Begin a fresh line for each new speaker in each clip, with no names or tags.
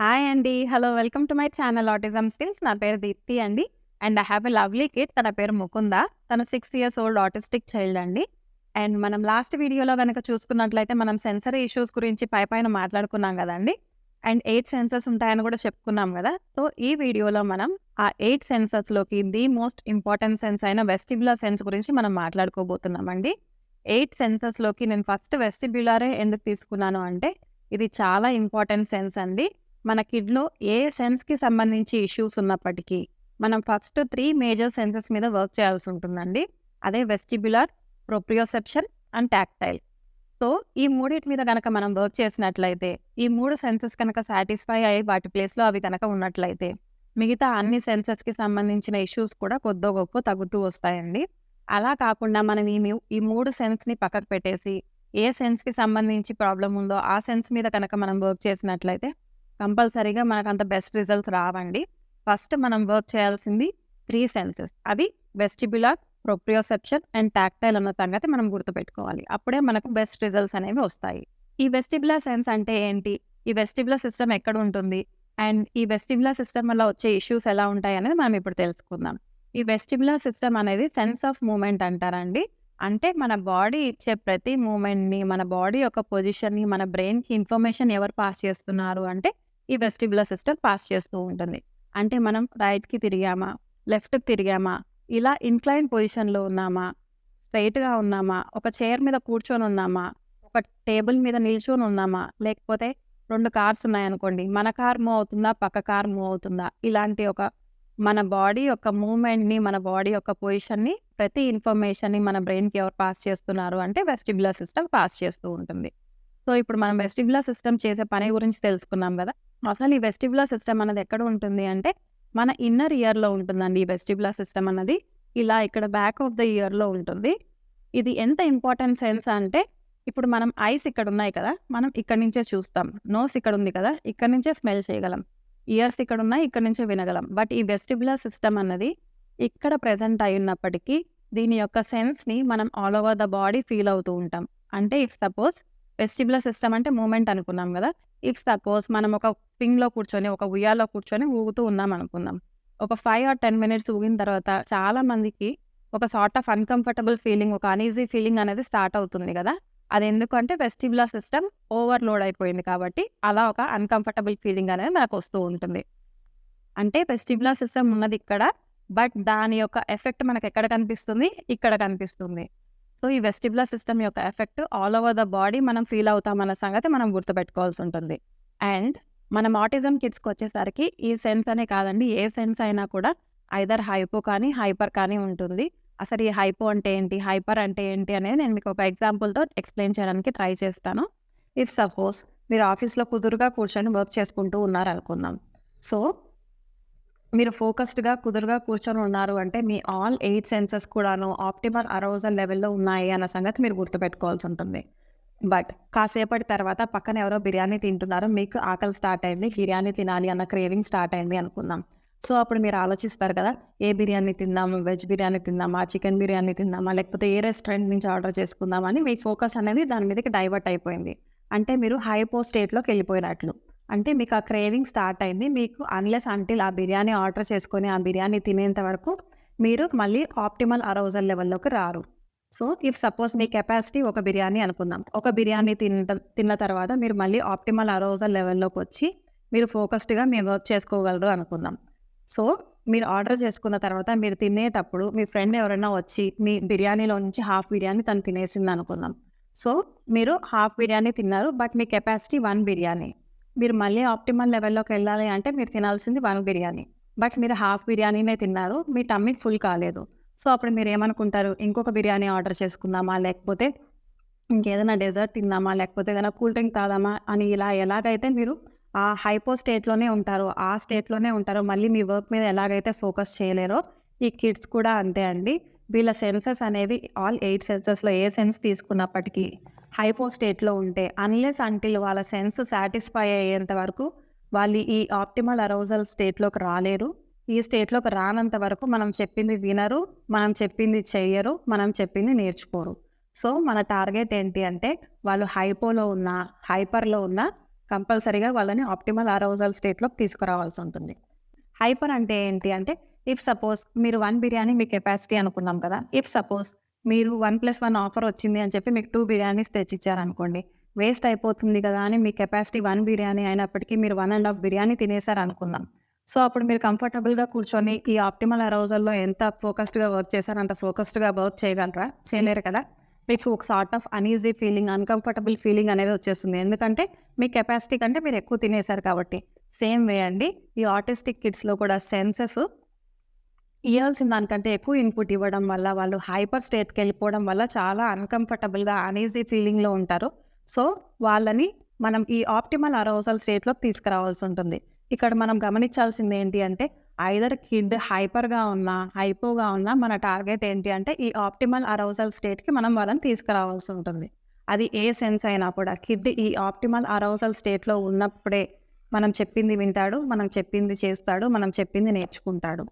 Hi అండి. Hello. Welcome to my channel autism skills. నా పేరు దీప్తి అండి. And I have a lovely kid. తన పేరు ముకుంద. తను 6 ఇయర్స్ ఓల్డ్ ఆటిస్టిక్ చైల్డ్ అండి. అండ్ మనం లాస్ట్ వీడియోలో గనక చూసుకున్నట్లయితే మనం సెన్సరీ ఇష్యూస్ గురించి పైపైన మాట్లాడుకున్నాం గదండీ. అండ్ 8 సెన్సర్స్ ఉంటాయని గూడా చెప్పుకున్నాం గదా! సో, ఈ వీడియోలో మనం ఆ 8 సెన్సర్స్‌లోకి ది మోస్ట్ ఇంపార్టెంట్ సెన్స్ అయిన వెస్టిబ్యులర్ సెన్స్ గురించి మనం మాట్లాడుకోబోతున్నామండి. 8 సెన్సర్స్‌లోకి నేను ఫస్ట్ వెస్టిబ్యులరే ఎందుకు తీసుకున్నాను అంటే, ఇది చాలా ఇంపార్టెంట్ సెన్స్ అండి. మన కిడ్‌లో ఏ సెన్స్‌కి సంబంధించి ఇష్యూస్ ఉన్నప్పటికీ, మనం ఫస్ట్ 3 మేజర్ సెన్సెస్ మీద వర్క్ చేయాల్సుంటుందండి. అదే vestibular, proprioception and tactile. So, ఈ మూడిటి మీద గనక మనం వర్క్ చేసినట్లయితే, ఈ 3 సెన్సెస్ కనుక సాటిస్ఫై అయ్యి వాటి ప్లేస్‌లో అవి గనక ఉన్నట్లయితే, మిగతా అన్ని సెన్సెస్‌కి సంబంధించిన ఇష్యూస్ కూడా కొద్దో గొప్పో తగ్గుతూ వస్తాయండి. అలా కాకుండా మనం ఈ 3 సెన్స్‌ని పక్కకు పెట్టేసి, ఏ సెన్స్‌కి సంబంధించి ప్రాబ్లమ్ ఉందో ఆ సెన్స్ మీద కనుక మనం వర్క్ చేసినట్లయితే కంపల్సరీగా మనకంత బెస్ట్ రిజల్ట్స్ రావండి. ఫస్ట్ మనం వర్క్ చేయాల్సింది 3 సెన్సెస్. అవి వెస్టిబ్యులర్, ప్రొప్రియోసెప్షన్ అండ్ టాక్టైల్ అన్న సంగతి మనం గుర్తుపెట్టుకోవాలి. అప్పుడే మనకు బెస్ట్ రిజల్ట్స్ అనేవి వస్తాయి. ఈ వెస్టిబ్యులర్ సెన్స్ అంటే ఏంటి? ఈ వెస్టిబ్యులర్ సిస్టమ్ ఎక్కడ ఉంటుంది? అండ్ ఈ వెస్టిబ్యులర్ సిస్టమ్ వల్ల వచ్చే ఇష్యూస్ ఎలా ఉంటాయి అనేది మనం ఇప్పుడు తెలుసుకుందాం. ఈ వెస్టిబ్యులర్ సిస్టమ్ అనేది సెన్స్ ఆఫ్ మూవ్‌మెంట్ అంటారండి. అంటే మన బాడీ ఇచ్చే ప్రతి మూవ్‌మెంట్‌ని, మన బాడీ యొక్క పొజిషన్‌ని మన బ్రెయిన్‌కి ఇన్ఫర్మేషన్ ఎవరు పాస్ చేస్తున్నారు అంటే ఈ వెస్టిబ్యులర్ సిస్టమ్ పాస్ చేస్తూ ఉంటుంది. అంటే మనం రైట్‌కి తిరిగామా, లెఫ్ట్‌కి తిరిగామా, ఇలా ఇన్‌క్లైన్ పొజిషన్‌లో ఉన్నామా, స్ట్రెయిట్‌గా ఉన్నామా, ఒక చైర్ మీద కూర్చొని ఉన్నామా, ఒక టేబుల్ మీద నిల్చొని ఉన్నామా, లేకపోతే 2 కార్స్ ఉన్నాయనుకోండి. మన కార్ మూవ్ అవుతుందా, పక్క కార్ మూవ్ అవుతుందా, ఇలాంటి మన బాడీ యొక్క మూవ్‌మెంట్‌ని, మన బాడీ యొక్క పొజిషన్‌ని, ప్రతి ఇన్ఫర్మేషన్‌ని మన బ్రెయిన్‌కి ఎవరు పాస్ చేస్తున్నారు అంటే వెస్టిబ్యులర్ సిస్టమ్ పాస్ చేస్తూ ఉంటుంది. సో, ఇప్పుడు మనం వెస్టిబ్యులర్ సిస్టమ్ చేసే పని గురించి తెలుసుకున్నాం గదా! అసలు ఈ వెస్టిబ్యులర్ సిస్టమ్ అన్నది ఎక్కడ ఉంటుంది అంటే, మన ఇన్నర్ ఇయర్‌లో ఉంటుందండి ఈ వెస్టిబ్యులర్ సిస్టమ్ అన్నది. ఇలా ఇక్కడ బ్యాక్ ఆఫ్ ద ఇయర్‌లో ఉంటుంది. ఇది ఎంత ఇంపార్టెంట్ సెన్స్ అంటే, ఇప్పుడు మనం ఐస్ ఇక్కడ ఉన్నాయి కదా! మనం ఇక్కడి నుంచే చూస్తాం. నోస్ ఇక్కడ ఉంది కదా! ఇక్కడి నుంచే స్మెల్ చేయగలం. ఇయర్స్ ఇక్కడ ఉన్నాయి. ఇక్కడి నుంచే వినగలం. బట్ ఈ వెస్టిబ్యులర్ సిస్టమ్ అన్నది ఇక్కడ ప్రెజెంట్ అయ్యున్నప్పటికీ, దీని యొక్క సెన్స్‌ని మనం all over the body feel అవుతూ ఉంటాం. అంటే ఇఫ్ సపోజ్ వెస్టిబ్యులర్ సిస్టమ్ అంటే మూవ్‌మెంట్ అనుకున్నాం గదా! ఇఫ్ సపోజ్ మనం ఒక స్వింగ్‌లో కూర్చొని, ఒక ఉయ్యాలలో కూర్చొని ఊగుతూ ఉన్నాం అనుకుందాం. ఒక 5 ఆర్ 10 మినిట్స్ ఊగిన తర్వాత చాలా మందికి ఒక సార్ట్ ఆఫ్ అన్‌కంఫర్టబుల్ ఫీలింగ్, ఒక అనీజీ ఫీలింగ్ అనేది స్టార్ట్ అవుతుంది గదా! అదెందుకంటే వెస్టిబ్యులర్ సిస్టమ్ ఓవర్‌లోడ్ అయిపోయింది కాబట్టి, అలా ఒక అన్‌కంఫర్టబుల్ ఫీలింగ్ అనేది మనకొస్తూ ఉంటుంది. అంటే వెస్టిబ్యులర్ సిస్టమ్ ఉన్నదిక్కడ. బట్ దాని యొక్క ఎఫెక్ట్ మనకెక్కడ కనిపిస్తుంది? ఇక్కడ కనిపిస్తుంది. సో, ఈ వెస్టిబ్యులర్ సిస్టమ్ యొక్క effect all over the body మనం ఫీల్ అవుతామన్న సంగతి మనం గుర్తుపెట్టుకోవాల్సుంటుంది. అండ్ మనం ఆటిజం కిడ్స్‌కొచ్చేసరికి ఈ సెన్స్ అనే కాదండి, ఏ సెన్స్ అయినా కూడా ఐదర్ హైపో కానీ, హైపర్ కానీ ఉంటుంది. అసలు ఈ హైపో అంటే ఏంటి? హైపర్ అంటే ఏంటి? అనేది నేను మీకు ఒక ఎగ్జాంపుల్‌తో ఎక్స్‌ప్లెయిన్ చేయడానికి ట్రై చేస్తాను. ఇఫ్ సపోజ్ మీరు ఆఫీస్‌లో కుదురుగా కూర్చొని వర్క్ చేసుకుంటూ ఉన్నారనుకుందాం. సో, మీరు ఫోకస్డ్‌గా, కుదురుగా కూర్చొని ఉన్నారు అంటే, మీ ఆల్ 8 సెన్సెస్ కూడాను ఆప్టిమల్ అరౌజల్ లెవెల్‌లో ఉన్నాయి అన్న సంగతి మీరు గుర్తుపెట్టుకోవాల్సుంటుంది. బట్ కాసేపటి తర్వాత పక్కన ఎవరో బిర్యానీ తింటున్నారు. మీకు ఆకలి స్టార్ట్ అయింది. బిర్యానీ తినాలి అన్న క్రేవింగ్ స్టార్ట్ అయింది అనుకుందాం. సో, అప్పుడు మీరు ఆలోచిస్తారు కదా! ఏ బిర్యానీ తిందాము? వెజ్ బిర్యానీ తిందామా? చికెన్ బిర్యానీ తిందామా? లేకపోతే ఏ రెస్టారెంట్ నుంచి ఆర్డర్ చేసుకుందామా? అని మీ ఫోకస్ అనేది దాని మీదకి డైవర్ట్ అయిపోయింది. అంటే మీరు హైపో స్టేట్‌లోకెళ్ళిపోయినట్లు. అంటే మీకు ఆ క్రేవింగ్ స్టార్ట్ అయింది. మీకు అన్‌లెస్ అంటిల్ ఆ బిర్యానీ ఆర్డర్ చేసుకొని, ఆ బిర్యానీ తినేంత వరకు మీరు మళ్ళీ ఆప్టిమల్ అరౌజల్ లెవెల్‌లోకి రారు. So, if suppose me capacity ఒక బిర్యానీ అనుకుందాం. ఒక బిర్యానీ తిన్న తర్వాత మీరు మళ్ళీ ఆప్టిమల్ అరౌజల్ లెవెల్‌లోకొచ్చి, మీరు ఫోకస్డ్‌గా మీ వర్క్ చేసుకోగలరు అనుకుందాం. సో, మీరు ఆర్డర్ చేసుకున్న తర్వాత మీరు తినేటప్పుడు మీ ఫ్రెండ్ ఎవరైనా వచ్చి మీ బిర్యానీలో నుంచి హాఫ్ బిర్యానీ తను తినేసిందనుకుందాం. సో, మీరు హాఫ్ బిర్యానీ తిన్నారు. But me capacity 1 biryani. మీరు మళ్ళీ ఆప్టిమల్ లెవెల్‌లోకెళ్ళాలి అంటే మీరు తినాల్సింది 1 బిర్యానీ. బట్ మీరు హాఫ్ బిర్యానీనే తిన్నారు. మీ టమ్మీ ఫుల్ కాలేదు. సో, అప్పుడు మీరేమనుకుంటారు? ఇంకొక బిర్యానీ ఆర్డర్ చేసుకుందామా? లేకపోతే ఇంకేదైనా డెజర్ట్ తిందామా? లేకపోతే ఏదైనా కూల్ డ్రింక్ తాగుదామా? అని ఇలా ఎలాగైతే మీరు ఆ హైపో స్టేట్‌లోనే ఉంటారో, ఆ స్టేట్‌లోనే ఉంటారో, మళ్ళీ మీ వర్క్ మీద ఎలాగైతే ఫోకస్ చేయలేరో, ఈ కిడ్స్ కూడా అంతే అండి. వీళ్ళ సెన్సెస్ అనేవి ఆల్ 8 సెన్సెస్‌లో ఏ సెన్స్ తీసుకున్నప్పటికీ హైపో స్టేట్‌లో ఉంటే అన్‌లెస్ అంటిల్ వాళ్ళ సెన్స్ సాటిస్ఫై అయ్యేంత వరకు వాళ్ళు ఈ ఆప్టిమల్ అరౌజల్ స్టేట్‌లోకి రాలేరు. ఈ స్టేట్‌లోకి రానంత వరకు మనం చెప్పింది వినరు, మనం చెప్పింది చెయ్యరు, మనం చెప్పింది నేర్చుకోరు. సో, మన టార్గెట్ ఏంటి అంటే వాళ్ళు హైపోలో ఉన్నా, హైపర్‌లో ఉన్నా కంపల్సరీగా వాళ్ళని ఆప్టిమల్ అరౌజల్ స్టేట్‌లోకి తీసుకురావాల్సి ఉంటుంది. హైపర్ అంటే ఏంటి అంటే, ఇఫ్ సపోజ్ మీరు 1 బిర్యానీ మీ కెపాసిటీ అనుకున్నాం కదా! ఇఫ్ సపోజ్ మీరు 1+1 ఆఫర్ వచ్చింది అని చెప్పి మీకు 2 బిర్యానీస్ తెచ్చిచ్చారనుకోండి. వేస్ట్ అయిపోతుంది కదా అని మీ కెపాసిటీ 1 బిర్యానీ అయినప్పటికీ మీరు 1 ½ బిర్యానీ తినేసారనుకుందాం. సో, అప్పుడు మీరు కంఫర్టబుల్‌గా కూర్చొని ఈ ఆప్టిమల్ అరౌజల్‌లో ఎంత ఫోకస్డ్‌గా వర్క్ చేశారో అంత ఫోకస్డ్‌గా వర్క్ చేయగలరా? చేయలేరు కదా! మీకు ఒక sort of uneasy feeling, uncomfortable feeling అనేది వచ్చేస్తుంది. ఎందుకంటే మీ కెపాసిటీ కంటే మీరు ఎక్కువ తినేసారు కాబట్టి. సేమ్ వే అండి ఈ ఆటిస్టిక్ కిడ్స్‌లో కూడా సెన్సెస్ ఇయ్యాల్సిన దానికంటే ఎక్కువ ఇన్‌పుట్ ఇవ్వడం వల్ల వాళ్ళు హైపర్ స్టేట్‌కెళ్ళిపోవడం వల్ల చాలా అన్‌కంఫర్టబుల్‌గా, అన్‌ఈజీ ఫీలింగ్‌లో ఉంటారు. సో, వాళ్ళని మనం ఈ ఆప్టిమల్ అరౌజల్ స్టేట్‌లోకి తీసుకురావాల్సి ఉంటుంది. ఇక్కడ మనం గమనించాల్సింది ఏంటి అంటే ఐదర్ కిడ్ హైపర్‌గా ఉన్నా, హైపోగా ఉన్నా మన టార్గెట్ ఏంటి అంటే ఈ ఆప్టిమల్ అరౌజల్ స్టేట్‌కి మనం వాళ్ళని తీసుకురావాల్సి ఉంటుంది. అది ఏ సెన్స్ అయినా కూడా కిడ్ ఈ ఆప్టిమల్ అరౌజల్ స్టేట్‌లో ఉన్నప్పుడే మనం చెప్పింది వింటాడు, మనం చెప్పింది చేస్తాడు, మనం చెప్పింది నేర్చుకుంటాడు.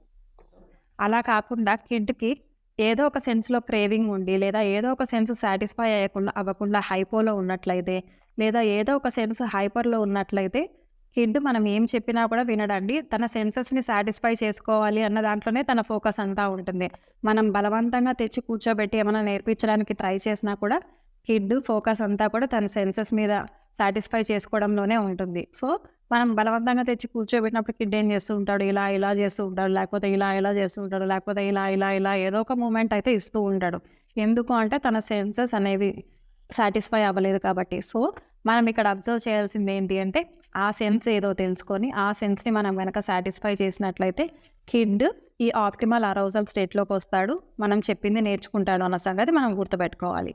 అలా కాకుండా కిడ్‌కి ఏదో ఒక సెన్స్‌లో క్రేవింగ్ ఉండి, లేదా ఏదో ఒక సెన్స్ సాటిస్ఫై అవ్వకుండా హైపోలో ఉన్నట్లయితే, లేదా ఏదో ఒక సెన్స్ హైపర్‌లో ఉన్నట్లయితే, కిడ్ మనం ఏం చెప్పినా కూడా వినడండి. తన సెన్సెస్‌ని సాటిస్ఫై చేసుకోవాలి అన్న దాంట్లోనే తన ఫోకస్ అంతా ఉంటుంది. మనం బలవంతంగా తెచ్చి కూర్చోబెట్టి ఏమైనా నేర్పించడానికి ట్రై చేసినా కూడా, కిడ్ ఫోకస్ అంతా కూడా తన సెన్సెస్ మీద సాటిస్ఫై చేసుకోవడంలోనే ఉంటుంది. సో, మనం బలవంతంగా తెచ్చి కూర్చోబెట్టినప్పుడు కిడ్ ఏం చేస్తూ ఉంటాడు, ఇలా చేస్తూ ఉంటాడు, లేకపోతే ఇలా చేస్తూ ఉంటాడు, లేకపోతే ఇలా ఏదో ఒక మూవ్‌మెంట్ అయితే ఇస్తూ ఉంటాడు. ఎందుకు అంటే తన సెన్సెస్ అనేవి సాటిస్ఫై అవ్వలేదు కాబట్టి. సో, మనం ఇక్కడ అబ్జర్వ్ చేయాల్సింది ఏంటి అంటే ఆ సెన్స్ ఏదో తెలుసుకొని, ఆ సెన్స్‌ని మనం గనక సాటిస్ఫై చేసినట్లయితే కిడ్ ఈ ఆప్టిమల్ అరౌజల్ స్టేట్‌లోకొస్తాడు. మనం చెప్పింది నేర్చుకుంటాడు అన్న సంగతి మనం గుర్తుపెట్టుకోవాలి.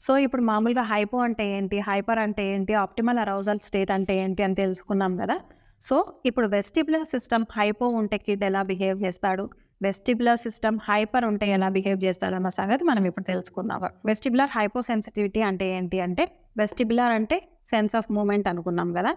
సో, ఇప్పుడు మామూలుగా హైపో అంటే ఏంటి? హైపర్ అంటే ఏంటి? ఆప్టిమల్ అరౌజల్ స్టేట్ అంటే ఏంటి అని తెలుసుకున్నాం గదా! సో, ఇప్పుడు వెస్టిబ్యులర్ సిస్టమ్ హైపో ఉంటే కిడ్ ఎలా బిహేవ్ చేస్తాడు? వెస్టిబ్యులర్ సిస్టమ్ హైపర్ ఉంటే ఎలా బిహేవ్ చేస్తాడన్న సంగతి మనం ఇప్పుడు తెలుసుకుందాం. వెస్టిబ్యులర్ హైపో సెన్సిటివిటీ అంటే ఏంటి అంటే, వెస్టిబ్యులర్ అంటే సెన్స్ ఆఫ్ మూవ్‌మెంట్ అనుకున్నాం గదా!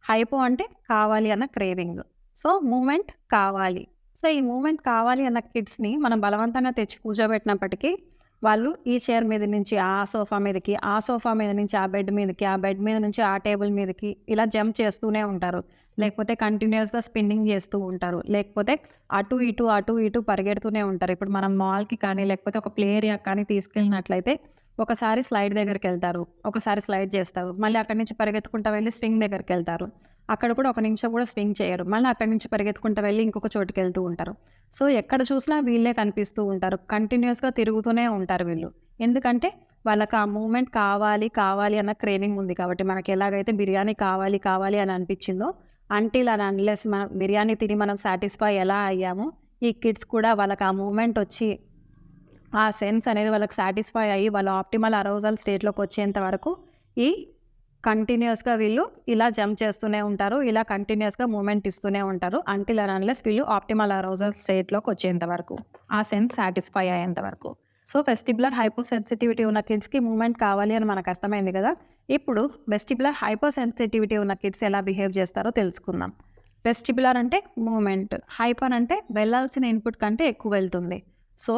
హైపో అంటే కావాలి అన్న క్రేవింగ్. సో, మూవ్‌మెంట్ కావాలి. సో, ఈ మూవ్‌మెంట్ కావాలి అన్న కిడ్స్‌ని మనం బలవంతంగా తెచ్చి కూర్చోబెట్టినప్పటికీ వాళ్ళు ఈ చైర్ మీద నుంచి ఆ సోఫా మీదకి, ఆ సోఫా మీద నుంచి ఆ బెడ్ మీదకి, ఆ బెడ్ మీద నుంచి ఆ టేబుల్ మీదకి ఇలా జంప్ చేస్తూనే ఉంటారు. లేకపోతే కంటిన్యూయస్‌గా స్పిన్నింగ్ చేస్తూ ఉంటారు. లేకపోతే అటు ఇటు పరిగెడుతూనే ఉంటారు. ఇప్పుడు మనం మాల్‌కి కానీ, లేకపోతే ఒక ప్లే ఏరియాకి కానీ తీసుకెళ్ళినట్లయితే ఒకసారి స్లైడ్ దగ్గరికెళ్తారు. ఒకసారి స్లైడ్ చేస్తారు. మళ్ళీ అక్కడి నుంచి పరిగెత్తుకుంటా వెళ్లి స్వింగ్ దగ్గరికెళ్తారు. అక్కడ కూడా ఒక నిమిషం కూడా స్వింగ్ చేయరు. మళ్ళీ అక్కడి నుంచి పరిగెత్తుకుంటా వెళ్లి ఇంకొక చోటుకెళ్తూ ఉంటారు. సో, ఎక్కడ చూసినా వీళ్ళే కనిపిస్తూ ఉంటారు. కంటిన్యూయస్‌గా తిరుగుతూనే ఉంటారు వీళ్ళు. ఎందుకంటే వాళ్ళకి ఆ మూవ్‌మెంట్ కావాలి అన్న క్రేవింగ్ ఉంది కాబట్టి. మనకి ఎలాగైతే బిర్యానీ కావాలి అని అనిపించిందో, అంటిల్ అండ్ అన్‌లెస్ మనం బిర్యానీ తిని మనం సాటిస్ఫై ఎలా అయ్యామో, ఈ కిడ్స్ కూడా వాళ్ళకి ఆ మూవ్‌మెంట్ వచ్చి ఆ సెన్స్ అనేది వాళ్ళకి సాటిస్ఫై అయ్యి వాళ్ళ ఆప్టిమల్ అరౌజల్ స్టేట్‌లోకొచ్చేంత వరకు ఈ కంటిన్యూయస్‌గా వీళ్ళు ఇలా జంప్ చేస్తూనే ఉంటారు. ఇలా కంటిన్యూయస్‌గా మూవ్‌మెంట్ ఇస్తూనే ఉంటారు. అంటిల్ అండ్ అన్‌లెస్ వీళ్ళు ఆప్టిమల్ అరౌజల్ స్టేట్‌లోకొచ్చేంత వరకు. ఆ సెన్స్ సాటిస్ఫై అయ్యేంత వరకు. సో, వెస్టిబ్యులర్ హైపో సెన్సిటివిటీ ఉన్న కిడ్స్‌కి మూవ్‌మెంట్ కావాలి అని మనకు అర్థమైంది కదా! ఇప్పుడు వెస్టిబ్యులర్ హైపో సెన్సిటివిటీ ఉన్న కిడ్స్ ఎలా బిహేవ్ చేస్తారో తెలుసుకుందాం. వెస్టిబ్యులర్ అంటే మూవ్‌మెంట్. హైపర్ అంటే వెళ్ళాల్సిన ఇన్‌పుట్ కంటే ఎక్కువ వెళ్తుంది. సో,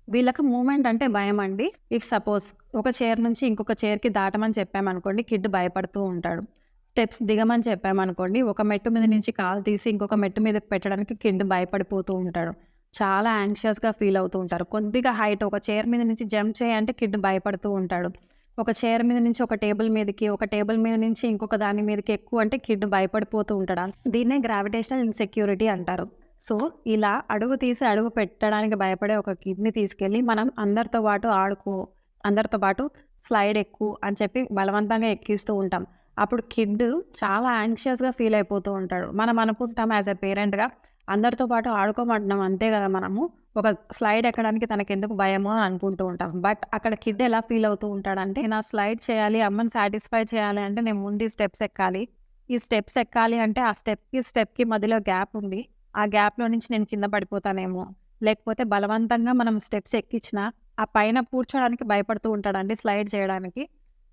వీళ్ళకి మూవ్‌మెంట్ అంటే భయమండి. ఇఫ్ సపోజ్ ఒక చైర్ నుంచి ఇంకొక చైర్‌కి దాటమని చెప్పామనుకోండి, కిడ్ భయపడుతూ ఉంటాడు. స్టెప్స్ దిగమని చెప్పామనుకోండి, ఒక మెట్టు మీద నుంచి కాలు తీసి ఇంకొక మెట్టు మీదకి పెట్టడానికి కిడ్ భయపడిపోతూ ఉంటాడు. చాలా యాంగ్షియస్‌గా ఫీల్ అవుతూ ఉంటారు. కొద్దిగా హైట్ ఒక చైర్ మీద నుంచి జంప్ చేయంటే కిడ్ భయపడుతూ ఉంటాడు. ఒక చైర్ మీద నుంచి ఒక టేబుల్ మీదకి, ఒక టేబుల్ మీద నుంచి ఇంకొక దాని మీదకి ఎక్కువ అంటే కిడ్ భయపడిపోతూ ఉంటాడు. దీన్నే గ్రావిటేషనల్ ఇన్‌సెక్యూరిటీ అంటారు. సో, ఇలా అడుగు తీసి అడుగు పెట్టడానికి భయపడే ఒక కిడ్‌ని తీసుకెళ్ళి మనం అందరితో పాటు ఆడుకో, అందరితో పాటు స్లైడ్ ఎక్కు అని చెప్పి బలవంతంగా ఎక్కిస్తూ ఉంటాం. అప్పుడు కిడ్ చాలా యాంగ్షియస్‌గా ఫీల్ అయిపోతూ ఉంటాడు. మనం అనుకుంటాం యాస్ ఎ పేరెంట్‌గా అందరితో పాటు ఆడుకోమంటున్నాం అంతే కదా మనము. ఒక స్లైడ్ ఎక్కడానికి తనకెందుకు భయమో అని అనుకుంటూ ఉంటాం. బట్ అక్కడ కిడ్ ఎలా ఫీల్ అవుతూ ఉంటాడంటే, నా స్లైడ్ చేయాలి, అమ్మని సాటిస్ఫై చేయాలి అంటే నేను ముందు ఈ స్టెప్స్ ఎక్కాలి. ఈ స్టెప్స్ ఎక్కాలి అంటే ఆ స్టెప్‌కి మధ్యలో గ్యాప్ ఉంది. ఆ గ్యాప్‌లో నుంచి నేను కింద పడిపోతానేమో, లేకపోతే బలవంతంగా మనం స్టెప్స్ ఎక్కించినా, ఆ పైన కూర్చోడానికి భయపడుతూ ఉంటాడండి స్లైడ్ చేయడానికి.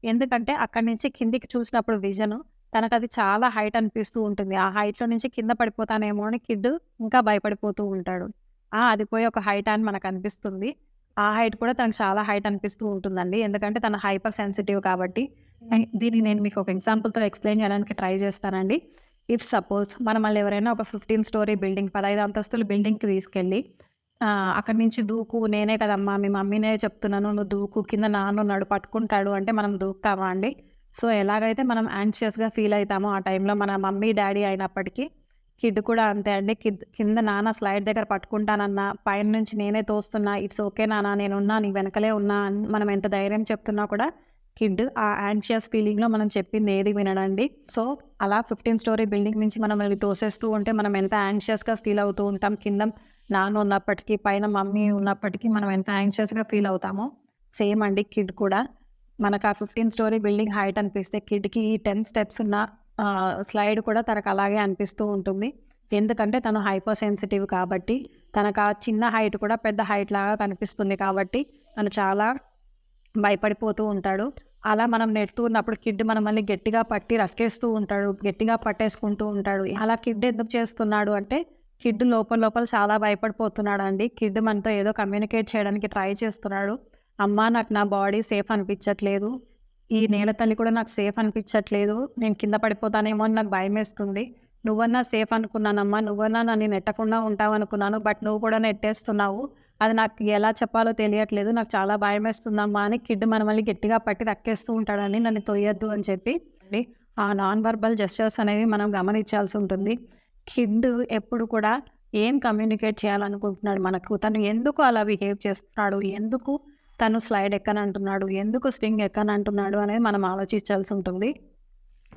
ఎందుకంటే అక్కడి నుంచి కిందికి చూసినప్పుడు విజను తనకది చాలా హైట్ అనిపిస్తూ ఉంటుంది. ఆ హైట్‌లో నుంచి కింద పడిపోతానేమో అని కిడ్ ఇంకా భయపడిపోతూ ఉంటాడు. అది పోయి ఒక హైట్ అని మనకనిపిస్తుంది. ఆ హైట్ కూడా తనకు చాలా హైట్ అనిపిస్తూ ఉంటుందండి. ఎందుకంటే తను హైపర్ సెన్సిటివ్ కాబట్టి. దీన్ని నేను మీకు ఒక ఎగ్జాంపుల్‌తో ఎక్స్‌ప్లెయిన్ చేయడానికి ట్రై చేస్తానండి. ఇఫ్ సపోజ్ మనల్ని ఎవరైనా ఒక 15 స్టోరీ బిల్డింగ్ 15 అంతస్తుల బిల్డింగ్‌కి తీసుకెళ్ళి అక్కడి నుంచి దూకు నేనే కదమ్మా మీ మమ్మీనే చెప్తున్నాను నువ్వు దూకు కింద నాన్నున్నాడు పట్టుకుంటాడు అంటే మనం దూకుతామా అండి? సో, ఎలాగైతే మనం యాంగ్షియస్‌గా ఫీల్ అయితామో ఆ టైంలో మన మమ్మీ, డ్యాడీ అయినప్పటికీ కిడ్ కూడా అంతే అండి. కింద నాన్న స్లైడ్ దగ్గర పట్టుకుంటానన్నా, పైన నుంచి నేనే తోస్తున్నా, ఇట్స్ ఓకే నాన్న నేనున్నా నీ వెనకలే ఉన్నా అని మనం ఎంత ధైర్యం చెప్తున్నా కూడా కిడ్ ఆ యాంగ్షియస్ ఫీలింగ్‌లో మనం చెప్పింది ఏది వినడండి. సో, అలా 15 స్టోరీ బిల్డింగ్ నుంచి మనల్ని తోసేస్తూ ఉంటే మనం ఎంత యాంగ్షియస్‌గా ఫీల్ అవుతూ ఉంటాం. కింద నాన్న ఉన్నప్పటికీ, పైన మమ్మీ ఉన్నప్పటికీ మనం ఎంత యాంగ్షియస్‌గా ఫీల్ అవుతామో సేమ్ అండి కిడ్ కూడా. మనకు ఆ 15 స్టోరీ బిల్డింగ్ హైట్ అనిపిస్తే కిడ్‌కి 10 స్టెప్స్ ఉన్న స్లైడ్ కూడా తనకు అలాగే అనిపిస్తూ ఉంటుంది. ఎందుకంటే తను హైపర్ సెన్సిటివ్ కాబట్టి, తనకు ఆ చిన్న హైట్ కూడా పెద్ద హైట్ లాగా కనిపిస్తుంది కాబట్టి, తను చాలా భయపడిపోతూ ఉంటాడు. అలా మనం నెడుతూ ఉన్నప్పుడు కిడ్ మనల్ని గట్టిగా పట్టి రక్కేస్తూ ఉంటాడు. గట్టిగా పట్టేసుకుంటూ ఉంటాడు. అలా కిడ్ ఎందుకు చేస్తున్నాడు అంటే, కిడ్ లోపల లోపల చాలా భయపడిపోతున్నాడండి. కిడ్ మనతో ఏదో కమ్యూనికేట్ చేయడానికి ట్రై చేస్తున్నాడు. అమ్మా నాకు నా బాడీ సేఫ్ అనిపించట్లేదు. ఈ నేల తల్లి కూడా నాకు సేఫ్ అనిపించట్లేదు. నేను కింద పడిపోతానేమో అని నాకు భయమేస్తుంది. నువ్వన్నా సేఫ్ అనుకున్నానమ్మా. నువ్వన్నా నన్ను నెట్టకుండా ఉంటావనుకున్నాను. బట్ నువ్వు కూడా నెట్టేస్తున్నావు. అది నాకు ఎలా చెప్పాలో తెలియట్లేదు. నాకు చాలా భయమేస్తుందమ్మా అని కిడ్ మనల్ని గట్టిగా పట్టి రక్కేస్తూ ఉంటాడండి. నన్ను తొయ్యొద్దు అని చెప్పి. ఆ నాన్ వర్బల్ జెస్చర్స్ అనేవి మనం గమనించాల్సి ఉంటుంది. కిడ్ ఎప్పుడు కూడా ఏం కమ్యూనికేట్ చేయాలనుకుంటున్నాడు మనకు? తను ఎందుకు అలా బిహేవ్ చేస్తున్నాడు? ఎందుకు తను స్లైడ్ ఎక్కనంటున్నాడు? ఎందుకు స్వింగ్ ఎక్కనంటున్నాడు? అనేది మనం ఆలోచించాల్సి ఉంటుంది.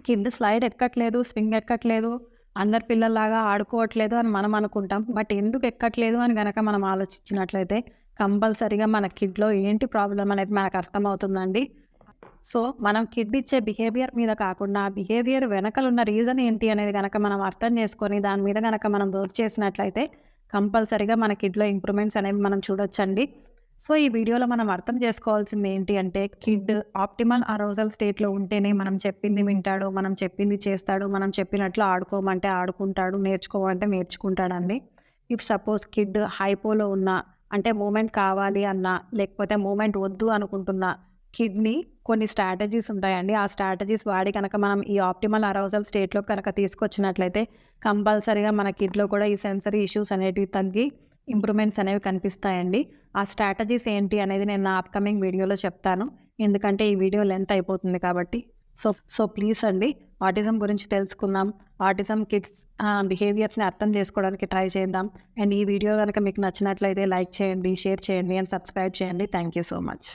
కిడ్ స్లైడ్ ఎక్కట్లేదు, స్వింగ్ ఎక్కట్లేదు, అందరి పిల్లల్లాగా ఆడుకోవట్లేదు అని మనం అనుకుంటాం. బట్ ఎందుకు ఎక్కట్లేదు అని గనక మనం ఆలోచించినట్లయితే కంపల్సరీగా మన కిడ్‌లో ఏంటి ప్రాబ్లమ్ అనేది మనకు అర్థమవుతుందండి. సో, మనం కిడ్ ఇచ్చే బిహేవియర్ మీద కాకుండా, ఆ బిహేవియర్ వెనకలున్న రీజన్ ఏంటి అనేది గనక మనం అర్థం చేసుకొని, దాని మీద గనక మనం వర్క్ చేసినట్లయితే కంపల్సరీగా మన కిడ్‌లో ఇంప్రూవ్‌మెంట్స్ అనేవి మనం చూడొచ్చండి. సో, ఈ వీడియోలో మనం అర్థం చేసుకోవాల్సింది ఏంటి అంటే, కిడ్ ఆప్టిమల్ అరౌజల్ స్టేట్‌లో ఉంటేనే మనం చెప్పింది వింటాడు, మనం చెప్పింది చేస్తాడు, మనం చెప్పినట్లు ఆడుకోమంటే ఆడుకుంటాడు, నేర్చుకోమంటే నేర్చుకుంటాడండి. ఇఫ్ సపోజ్ కిడ్ హైపోలో ఉన్నా, అంటే మూవ్‌మెంట్ కావాలి అన్నా, లేకపోతే మూవ్‌మెంట్ వద్దు అనుకుంటున్నా కిడ్‌ని కొన్ని స్ట్రాటజీస్ ఉంటాయండి. ఆ స్ట్రాటజీస్ వాడి కనుక మనం ఈ ఆప్టిమల్ అరౌజల్ స్టేట్‌లోకి కనుక తీసుకొచ్చినట్లయితే కంపల్సరీగా మన కిడ్‌లో కూడా ఈ సెన్సరీ ఇష్యూస్ అనేటివి తగ్గి ఇంప్రూవ్‌మెంట్స్ అనేవి కనిపిస్తాయండి. ఆ స్ట్రాటజీస్ ఏంటి అనేది నేను నా అప్‌కమింగ్ వీడియోలో చెప్తాను. ఎందుకంటే ఈ వీడియో లెంత్ అయిపోతుంది కాబట్టి. సో ప్లీజ్ అండి ఆటిజం గురించి తెలుసుకుందాం. ఆటిజం కిడ్స్ బిహేవియర్స్‌ని అర్థం చేసుకోవడానికి ట్రై చేద్దాం. అండ్ ఈ వీడియో గనుక మీకు నచ్చినట్లయితే లైక్ చేయండి, షేర్ చేయండి అండ్ సబ్స్క్రైబ్ చేయండి. Thank you so much.